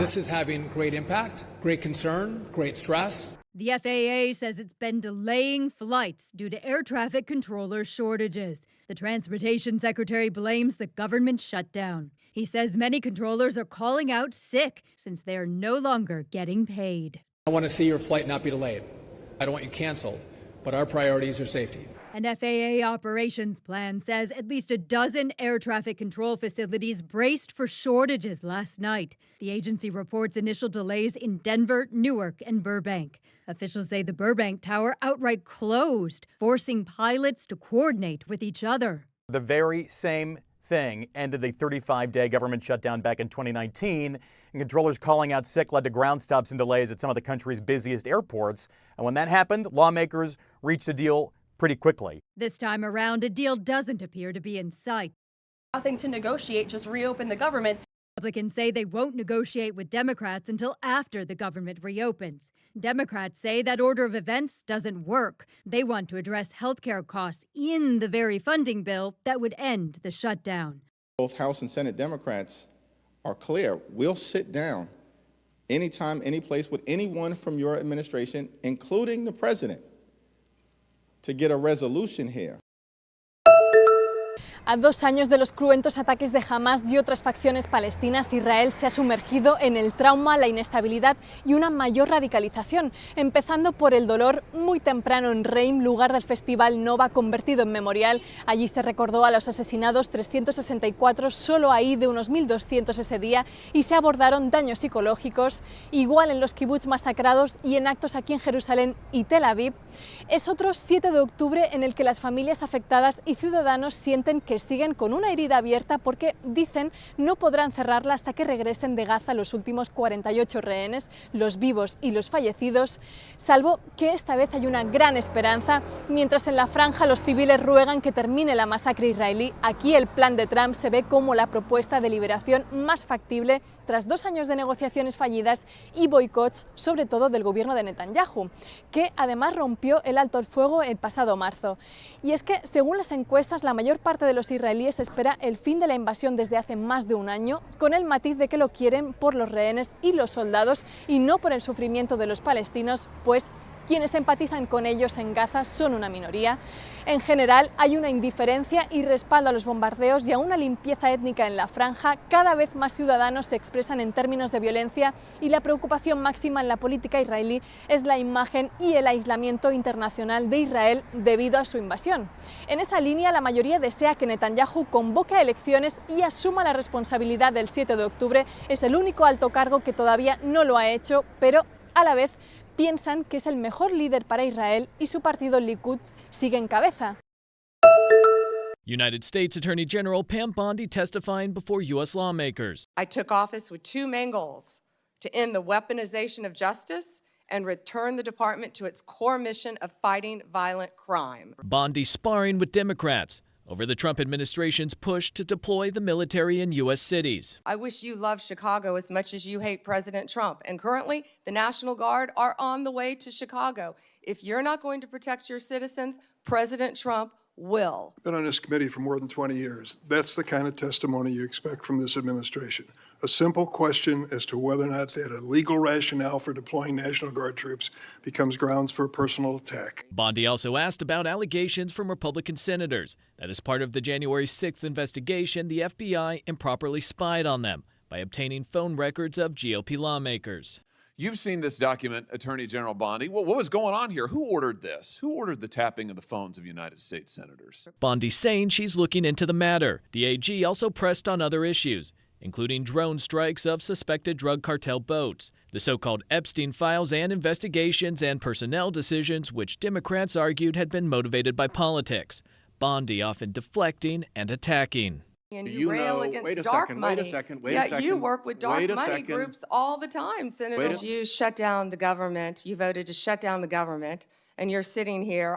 This is having great impact, great concern, great stress. The FAA says it's been delaying flights due to air traffic controller shortages. The Transportation Secretary blames the government shutdown. He says many controllers are calling out sick since they are no longer getting paid. I want to see your flight not be delayed. I don't want you canceled, but our priorities are safety. An FAA operations plan says at least a dozen air traffic control facilities braced for shortages last night. The agency reports initial delays in Denver, Newark, and Burbank. Officials say the Burbank tower outright closed, forcing pilots to coordinate with each other. The very same thing ended the 35-day government shutdown back in 2019, and controllers calling out sick led to ground stops and delays at some of the country's busiest airports. And when that happened, lawmakers reached a deal pretty quickly. This time around, a deal doesn't appear to be in sight. Nothing to negotiate, just reopen the government. Republicans say they won't negotiate with Democrats until after the government reopens. Democrats say that order of events doesn't work. They want to address health care costs in the very funding bill that would end the shutdown. Both House and Senate Democrats are clear. We'll sit down anytime, any place with anyone from your administration, including the president, to get a resolution here. A 2 años de los cruentos ataques de Hamas y otras facciones palestinas, Israel se ha sumergido en el trauma, la inestabilidad y una mayor radicalización, empezando por el dolor muy temprano en Reim, lugar del festival Nova convertido en memorial. Allí se recordó a los asesinados 364, solo ahí de unos 1.200 ese día, y se abordaron daños psicológicos, igual en los kibbutz masacrados y en actos aquí en Jerusalén y Tel Aviv. Es otro 7 de octubre en el que las familias afectadas y ciudadanos sienten que siguen con una herida abierta porque, dicen, no podrán cerrarla hasta que regresen de Gaza los últimos 48 rehenes, los vivos y los fallecidos, salvo que esta vez hay una gran esperanza. Mientras en la franja los civiles ruegan que termine la masacre israelí, aquí el plan de Trump se ve como la propuesta de liberación más factible tras 2 años de negociaciones fallidas y boicots, sobre todo del gobierno de Netanyahu, que además rompió el alto el fuego el pasado marzo. Y es que, según las encuestas, la mayor parte de los israelíes espera el fin de la invasión desde hace más de un año, con el matiz de que lo quieren por los rehenes y los soldados y no por el sufrimiento de los palestinos, pues quienes empatizan con ellos en Gaza son una minoría. En general, hay una indiferencia y respaldo a los bombardeos y a una limpieza étnica en la franja. Cada vez más ciudadanos se expresan en términos de violencia y la preocupación máxima en la política israelí es la imagen y el aislamiento internacional de Israel debido a su invasión. En esa línea, la mayoría desea que Netanyahu convoque a elecciones y asuma la responsabilidad del 7 de octubre. Es el único alto cargo que todavía no lo ha hecho, pero a la vez piensan que es el mejor líder para Israel y su partido Likud sigue en cabeza. United States Attorney General Pam Bondi testifying before U.S. lawmakers. I took office with 2 main goals: to end the weaponization of justice and return the department to its core mission of fighting violent crime. Bondi sparring with Democrats over the Trump administration's push to deploy the military in U.S. cities. I wish you loved Chicago as much as you hate President Trump. And currently, the National Guard are on the way to Chicago. If you're not going to protect your citizens, President Trump will. I've been on this committee for more than 20 years. That's the kind of testimony you expect from this administration. A simple question as to whether or not they had a legal rationale for deploying National Guard troops becomes grounds for a personal attack. Bondi also asked about allegations from Republican senators that as part of the January 6th investigation, the FBI improperly spied on them by obtaining phone records of GOP lawmakers. You've seen this document, Attorney General Bondi. What was going on here? Who ordered this? Who ordered the tapping of the phones of United States senators? Bondi saying she's looking into the matter. The AG also pressed on other issues, including drone strikes of suspected drug cartel boats, the so-called Epstein files and investigations and personnel decisions which Democrats argued had been motivated by politics. Bondi often deflecting and attacking. And you rail against dark money. Wait a second. You work with dark money groups all the time, Senators. You shut down the government. You voted to shut down the government, and you're sitting here